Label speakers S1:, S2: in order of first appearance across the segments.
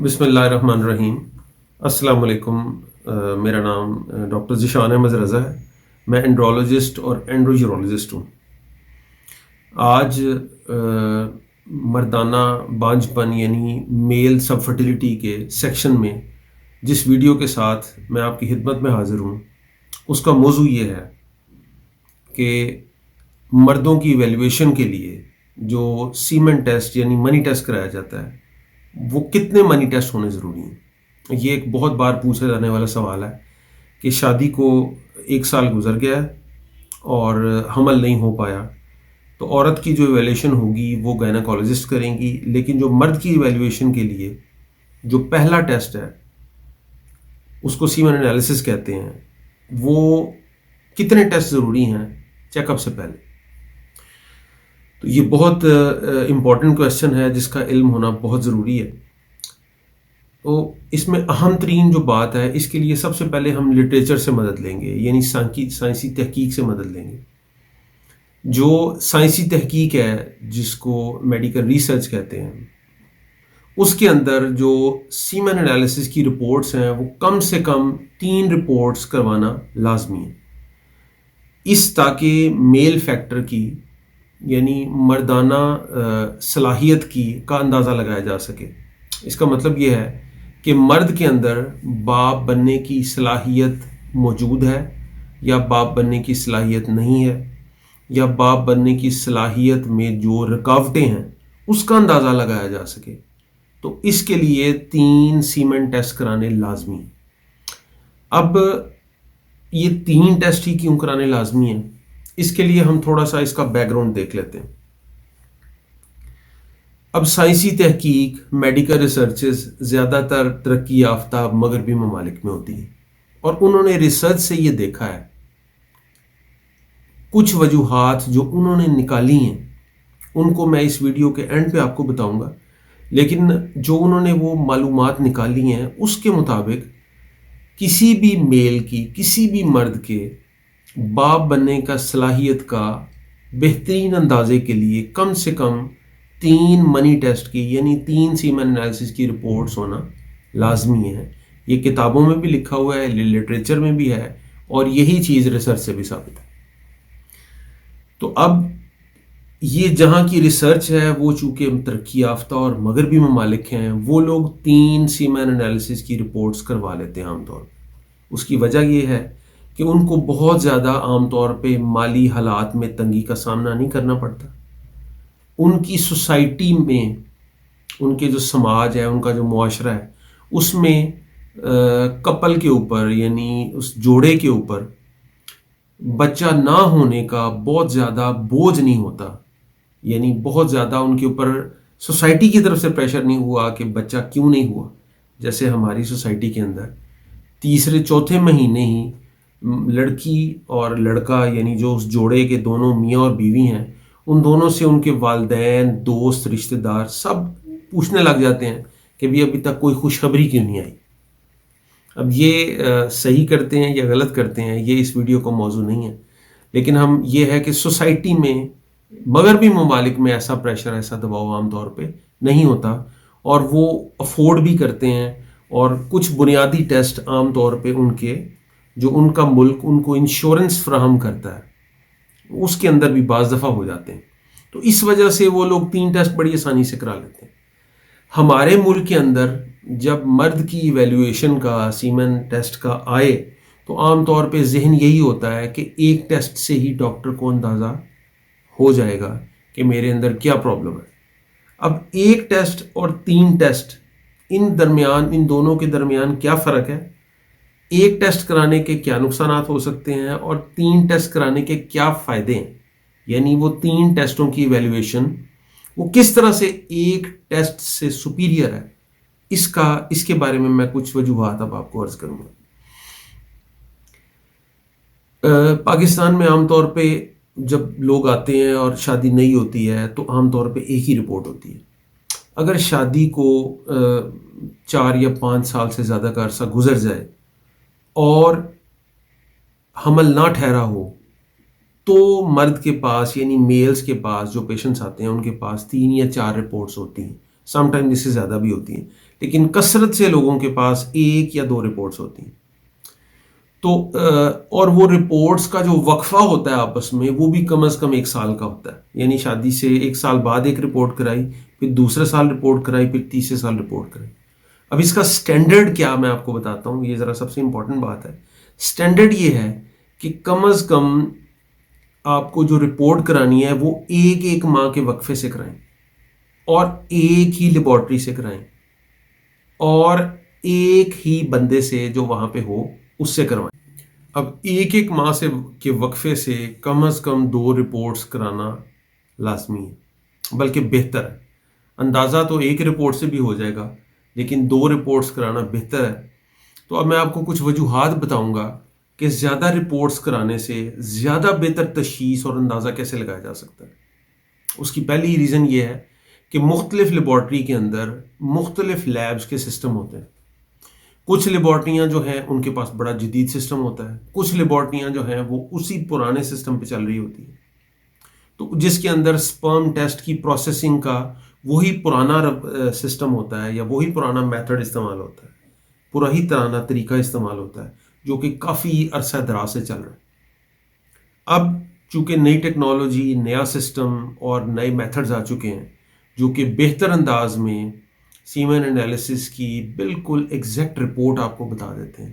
S1: بسم اللہ الرحمن الرحیم۔ السلام علیکم۔ میرا نام ڈاکٹر ذیشان احمد رضا ہے۔ میں اینڈرولوجسٹ اور اینڈروجیولوجسٹ ہوں۔ آج مردانہ بانجھ پن یعنی میل سب فرٹیلیٹی کے سیکشن میں جس ویڈیو کے ساتھ میں آپ کی خدمت میں حاضر ہوں، اس کا موضوع یہ ہے کہ مردوں کی ایویلیویشن کے لیے جو سیمن ٹیسٹ یعنی منی ٹیسٹ کرایا جاتا ہے، وہ کتنے منی ٹیسٹ ہونے ضروری ہیں۔ یہ ایک بہت بار پوچھا جانے والا سوال ہے کہ شادی کو 1 سال گزر گیا ہے اور حمل نہیں ہو پایا، تو عورت کی جو ایویلیویشن ہوگی وہ گائنیکالوجسٹ کریں گی، لیکن جو مرد کی ایویلیویشن کے لیے جو پہلا ٹیسٹ ہے، اس کو سیمن انالیسس کہتے ہیں، وہ کتنے ٹیسٹ ضروری ہیں چیک اپ سے پہلے؟ تو یہ بہت امپورٹنٹ کویسچن ہے جس کا علم ہونا بہت ضروری ہے۔ تو اس میں اہم ترین جو بات ہے، اس کے لیے سب سے پہلے ہم لٹریچر سے مدد لیں گے، یعنی سائنسی تحقیق سے مدد لیں گے۔ جو سائنسی تحقیق ہے جس کو میڈیکل ریسرچ کہتے ہیں، اس کے اندر جو سیمن انالیسس کی رپورٹس ہیں وہ کم سے کم 3 رپورٹس کروانا لازمی ہے، اس تاکہ میل فیکٹر کی یعنی مردانہ صلاحیت کا اندازہ لگایا جا سکے۔ اس کا مطلب یہ ہے کہ مرد کے اندر باپ بننے کی صلاحیت موجود ہے یا باپ بننے کی صلاحیت نہیں ہے، یا باپ بننے کی صلاحیت میں جو رکاوٹیں ہیں اس کا اندازہ لگایا جا سکے۔ تو اس کے لیے 3 سیمن ٹیسٹ کرانے لازمی ہیں۔ اب یہ 3 ٹیسٹ ہی کیوں کرانے لازمی ہیں، اس کے لیے ہم تھوڑا سا اس کا بیک گراؤنڈ دیکھ لیتے ہیں۔ اب سائنسی تحقیق، میڈیکل ریسرچز زیادہ تر ترقی یافتہ مغربی ممالک میں ہوتی ہیں، اور انہوں نے ریسرچ سے یہ دیکھا ہے، کچھ وجوہات جو انہوں نے نکالی ہیں ان کو میں اس ویڈیو کے اینڈ پہ آپ کو بتاؤں گا، لیکن جو انہوں نے وہ معلومات نکالی ہیں اس کے مطابق کسی بھی میل کی، کسی بھی مرد کے باپ بننے کا صلاحیت کا بہترین اندازے کے لیے کم سے کم 3 منی ٹیسٹ کی یعنی 3 سیمن انالیسس کی رپورٹس ہونا لازمی ہے۔ یہ کتابوں میں بھی لکھا ہوا ہے، لٹریچر میں بھی ہے، اور یہی چیز ریسرچ سے بھی ثابت ہے۔ تو اب یہ جہاں کی ریسرچ ہے وہ چونکہ ترقی یافتہ اور مغربی ممالک ہیں، وہ لوگ 3 سیمن انالیسس کی رپورٹس کروا لیتے ہیں عام طور پر۔ اس کی وجہ یہ ہے کہ ان کو بہت زیادہ عام طور پہ مالی حالات میں تنگی کا سامنا نہیں کرنا پڑتا۔ ان کی سوسائٹی میں، ان کے جو سماج ہے، ان کا جو معاشرہ ہے، اس میں کپل کے اوپر یعنی اس جوڑے کے اوپر بچہ نہ ہونے کا بہت زیادہ بوجھ نہیں ہوتا، یعنی بہت زیادہ ان کے اوپر سوسائٹی کی طرف سے پریشر نہیں ہوا کہ بچہ کیوں نہیں ہوا۔ جیسے ہماری سوسائٹی کے اندر تیسرے چوتھے مہینے ہی لڑکی اور لڑکا یعنی جو اس جوڑے کے دونوں میاں اور بیوی ہیں، ان دونوں سے ان کے والدین، دوست، رشتہ دار سب پوچھنے لگ جاتے ہیں کہ بھی ابھی تک کوئی خوشخبری کیوں نہیں آئی۔ اب یہ صحیح کرتے ہیں یا غلط کرتے ہیں، یہ اس ویڈیو کا موضوع نہیں ہے، لیکن ہم یہ ہے کہ سوسائٹی میں مغربی ممالک میں ایسا پریشر، ایسا دباؤ عام طور پہ نہیں ہوتا، اور وہ افورڈ بھی کرتے ہیں، اور کچھ بنیادی ٹیسٹ عام طور پہ ان کے جو ان کا ملک ان کو انشورنس فراہم کرتا ہے اس کے اندر بھی بعض دفعہ ہو جاتے ہیں۔ تو اس وجہ سے وہ لوگ 3 ٹیسٹ بڑی آسانی سے کرا لیتے ہیں۔ ہمارے ملک کے اندر جب مرد کی ایویلیویشن کا، سیمن ٹیسٹ کا آئے، تو عام طور پہ ذہن یہی ہوتا ہے کہ ایک ٹیسٹ سے ہی ڈاکٹر کو اندازہ ہو جائے گا کہ میرے اندر کیا پرابلم ہے۔ اب ایک ٹیسٹ اور 3 ٹیسٹ، ان دونوں کے درمیان کیا فرق ہے؟ ایک ٹیسٹ کرانے کے کیا نقصانات ہو سکتے ہیں اور 3 ٹیسٹ کرانے کے کیا فائدے ہیں؟ یعنی وہ 3 ٹیسٹوں کی ایویلیویشن وہ کس طرح سے ایک ٹیسٹ سے سپیریئر ہے، اس کے بارے میں میں کچھ وجوہات اب آپ کو عرض کروں گا۔ پاکستان میں عام طور پہ جب لوگ آتے ہیں اور شادی نہیں ہوتی ہے تو عام طور پہ ایک ہی رپورٹ ہوتی ہے۔ اگر شادی کو 4 یا 5 سال سے زیادہ کا عرصہ گزر جائے اور حمل نہ ٹھہرا ہو، تو مرد کے پاس یعنی میلز کے پاس جو پیشنٹس آتے ہیں ان کے پاس 3 یا 4 رپورٹس ہوتی ہیں سم ٹائم اس سے زیادہ بھی ہوتی ہیں، لیکن کثرت سے لوگوں کے پاس 1 یا 2 رپورٹس ہوتی ہیں. تو اور وہ رپورٹس کا جو وقفہ ہوتا ہے آپس میں وہ بھی کم از کم 1 سال کا ہوتا ہے. یعنی شادی سے 1 سال بعد ایک رپورٹ کرائی، پھر دوسرے سال رپورٹ کرائی، پھر تیسرے سال رپورٹ کرائی. اب اس کا سٹینڈرڈ کیا میں آپ کو بتاتا ہوں، یہ ذرا سب سے امپورٹنٹ بات ہے. سٹینڈرڈ یہ ہے کہ کم از کم آپ کو جو رپورٹ کرانی ہے وہ 1 ماہ کے وقفے سے کرائیں، اور ایک ہی لیبارٹری سے کرائیں، اور ایک ہی بندے سے جو وہاں پہ ہو اس سے کروائیں. اب 1 ماہ کے وقفے سے کم از کم 2 رپورٹس کرانا لازمی ہے، بلکہ بہتر ہے. اندازہ تو 1 رپورٹ سے بھی ہو جائے گا، لیکن 2 رپورٹس کرانا بہتر ہے. تو اب میں آپ کو کچھ وجوہات بتاؤں گا کہ زیادہ رپورٹس کرانے سے زیادہ بہتر تشخیص اور اندازہ کیسے لگایا جا سکتا ہے. اس کی پہلی ریزن یہ ہے کہ مختلف لیبارٹری کے اندر مختلف لیبز کے سسٹم ہوتے ہیں. کچھ لیبارٹریاں جو ہیں ان کے پاس بڑا جدید سسٹم ہوتا ہے، کچھ لیبارٹریاں جو ہیں وہ اسی پرانے سسٹم پہ چل رہی ہوتی ہیں، تو جس کے اندر سپرم ٹیسٹ کی پروسیسنگ کا وہی پرانا سسٹم ہوتا ہے، یا وہی پرانا میتھڈ استعمال ہوتا ہے، پورا ہی پرانا طریقہ استعمال ہوتا ہے، جو کہ کافی عرصہ دراز سے چل رہا ہے. اب چونکہ نئی ٹیکنالوجی، نیا سسٹم اور نئے میتھڈز آ چکے ہیں جو کہ بہتر انداز میں سیمن انالیسس کی بالکل ایگزیکٹ رپورٹ آپ کو بتا دیتے ہیں،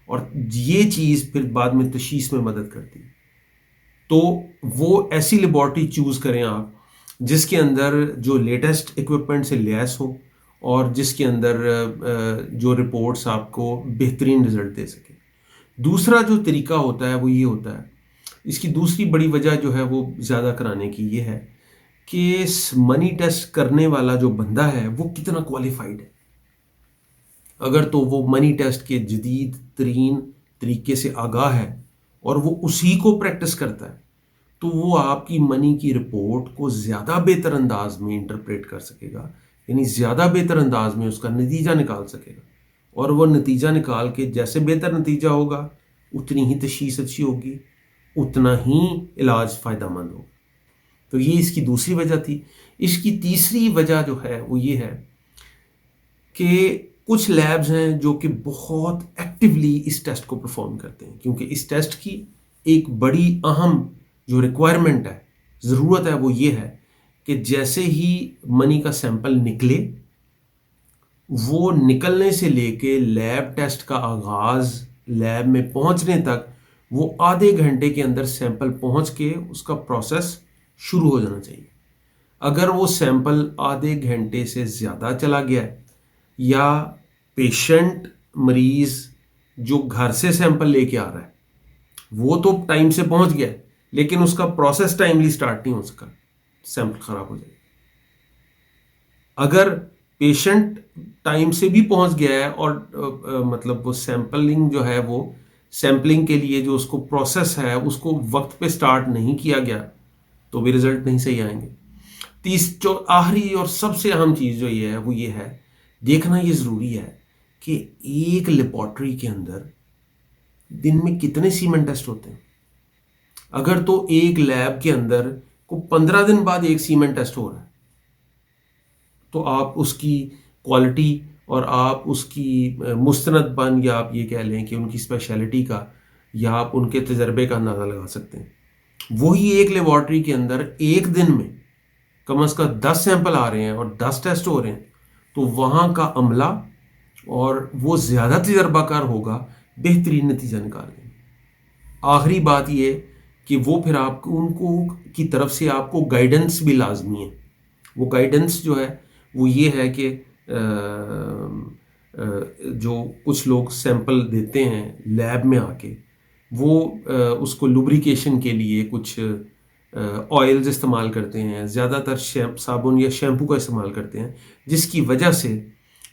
S1: اور یہ چیز پھر بعد میں تشخیص میں مدد کرتی ہے. تو وہ ایسی لیبارٹری چوز کریں آپ جس کے اندر جو لیٹسٹ اکوپمنٹ سے لیس ہو، اور جس کے اندر جو رپورٹس آپ کو بہترین رزلٹ دے سکے. دوسرا جو طریقہ ہوتا ہے وہ یہ ہوتا ہے، اس کی دوسری بڑی وجہ جو ہے وہ زیادہ کرانے کی یہ ہے کہ منی ٹیسٹ کرنے والا جو بندہ ہے وہ کتنا کوالیفائڈ ہے. اگر تو وہ منی ٹیسٹ کے جدید ترین طریقے سے آگاہ ہے اور وہ اسی کو پریکٹس کرتا ہے، تو وہ آپ کی منی کی رپورٹ کو زیادہ بہتر انداز میں انٹرپریٹ کر سکے گا، یعنی زیادہ بہتر انداز میں اس کا نتیجہ نکال سکے گا. اور وہ نتیجہ نکال کے جیسے بہتر نتیجہ ہوگا اتنی ہی تشخیص اچھی ہوگی، اتنا ہی علاج فائدہ مند ہوگا. تو یہ اس کی دوسری وجہ تھی. اس کی تیسری وجہ جو ہے وہ یہ ہے کہ کچھ لیبز ہیں جو کہ بہت ایکٹیولی اس ٹیسٹ کو پرفارم کرتے ہیں، کیونکہ اس ٹیسٹ کی ایک بڑی اہم جو ریکوائرمنٹ ہے، ضرورت ہے، وہ یہ ہے کہ جیسے ہی منی کا سیمپل نکلے، وہ نکلنے سے لے کے لیب ٹیسٹ کا آغاز، لیب میں پہنچنے تک، وہ آدھے گھنٹے کے اندر سیمپل پہنچ کے اس کا پروسیس شروع ہو جانا چاہیے. اگر وہ سیمپل آدھے گھنٹے سے زیادہ چلا گیا ہے، یا پیشنٹ مریض جو گھر سے سیمپل لے کے آ رہا ہے وہ تو ٹائم سے پہنچ گیا ہے، لیکن اس کا پروسیس ٹائملی سٹارٹ نہیں ہو سکا، سیمپل خراب ہو جائے گا. اگر پیشنٹ ٹائم سے بھی پہنچ گیا ہے اور مطلب وہ سیمپلنگ جو ہے، وہ سیمپلنگ کے لیے جو اس کو پروسیس ہے اس کو وقت پہ سٹارٹ نہیں کیا گیا، تو بھی رزلٹ نہیں صحیح آئیں گے. آخری اور سب سے اہم چیز جو یہ ہے وہ یہ ہے، دیکھنا یہ ضروری ہے کہ ایک لیبارٹری کے اندر دن میں کتنے سیمن ٹیسٹ ہوتے ہیں. اگر تو ایک لیب کے اندر کو 15 دن بعد ایک سیمن ٹیسٹ ہو رہا ہے، تو آپ اس کی کوالٹی اور آپ اس کی مستند بن، یا آپ یہ کہہ لیں کہ ان کی اسپیشلٹی کا، یا آپ ان کے تجربے کا اندازہ لگا سکتے ہیں. وہی ایک لیبارٹری کے اندر ایک دن میں کم از کم 10 سیمپل آ رہے ہیں اور 10 ٹیسٹ ہو رہے ہیں، تو وہاں کا عملہ اور وہ زیادہ تجربہ کار ہوگا بہترین نتیجہ نکالنے میں. آخری بات یہ کہ وہ پھر آپ کو ان کو کی طرف سے آپ کو گائیڈنس بھی لازمی ہے. وہ گائیڈنس جو ہے وہ یہ ہے کہ جو کچھ لوگ سیمپل دیتے ہیں لیب میں آ کے، وہ اس کو لوبریکیشن کے لیے کچھ آئلز استعمال کرتے ہیں، زیادہ تر صابن یا شیمپو کا استعمال کرتے ہیں، جس کی وجہ سے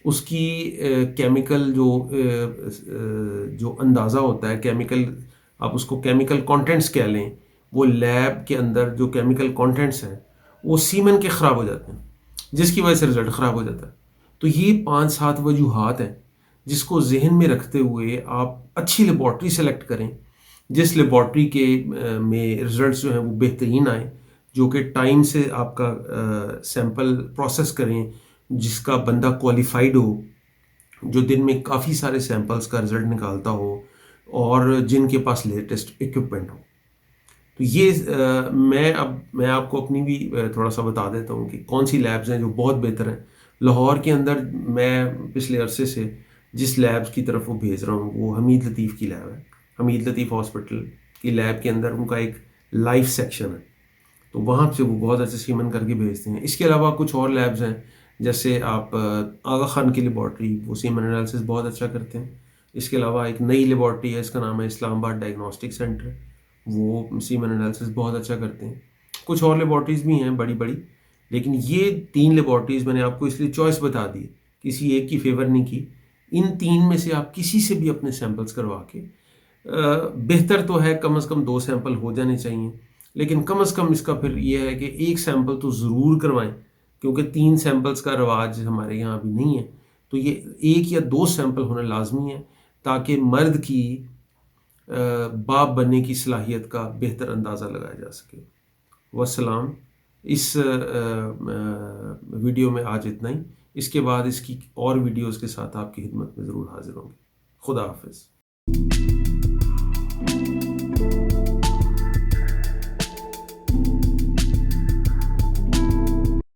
S1: اس کی کیمیکل جو اندازہ ہوتا ہے، کیمیکل، آپ اس کو کیمیکل کانٹینٹس کہہ لیں، وہ لیب کے اندر جو کیمیکل کانٹینٹس ہیں وہ سیمن کے خراب ہو جاتے ہیں، جس کی وجہ سے رزلٹ خراب ہو جاتا ہے. تو یہ 5-7 وجوہات ہیں جس کو ذہن میں رکھتے ہوئے آپ اچھی لیبارٹری سلیکٹ کریں، جس لیبارٹری کے میں رزلٹس جو ہیں وہ بہترین آئیں، جو کہ ٹائم سے آپ کا سیمپل پروسیس کریں، جس کا بندہ کوالیفائڈ ہو، جو دن میں کافی سارے سیمپلز کا رزلٹ نکالتا ہو، اور جن کے پاس لیٹسٹ اکوپمنٹ ہو۔ تو یہ میں آپ کو اپنی بھی تھوڑا سا بتا دیتا ہوں کہ کون سی لیبز ہیں جو بہت بہتر ہیں۔ لاہور کے اندر میں پچھلے عرصے سے جس لیبز کی طرف وہ بھیج رہا ہوں وہ حمید لطیف کی لیب ہے۔ حمید لطیف ہاسپٹل کی لیب کے اندر ان کا ایک لائف سیکشن ہے، تو وہاں سے وہ بہت اچھے سیمن کر کے بھیجتے ہیں۔ اس کے علاوہ کچھ اور لیبز ہیں، جیسے آپ آغا خان کی لیبارٹری، وہ سیمن انالیسس بہت اچھا کرتے ہیں۔ اس کے علاوہ ایک نئی لیبارٹری ہے، اس کا نام ہے اسلام آباد ڈائگنوسٹک سینٹر، وہ سیمن انالیسس بہت اچھا کرتے ہیں۔ کچھ اور لیبارٹریز بھی ہیں بڑی بڑی، لیکن یہ 3 لیبارٹریز میں نے آپ کو اس لیے چوائس بتا دی، کسی ایک کی فیور نہیں کی۔ ان 3 میں سے آپ کسی سے بھی اپنے سیمپلز کروا کے، بہتر تو ہے کم از کم 2 سیمپل ہو جانے چاہیے، لیکن کم از کم اس کا پھر یہ ہے کہ 1 سیمپل تو ضرور کروائیں، کیونکہ 3 سیمپلز کا رواج ہمارے یہاں ابھی نہیں ہے، تو یہ 1 یا 2 سیمپل ہونا لازمی ہے، تاکہ مرد کی باپ بننے کی صلاحیت کا بہتر اندازہ لگایا جا سکے۔ والسلام۔ اس ویڈیو میں آج اتنا ہی، اس کے بعد اس کی اور ویڈیوز کے ساتھ آپ کی خدمت میں ضرور حاضر ہوں گے۔ خدا حافظ۔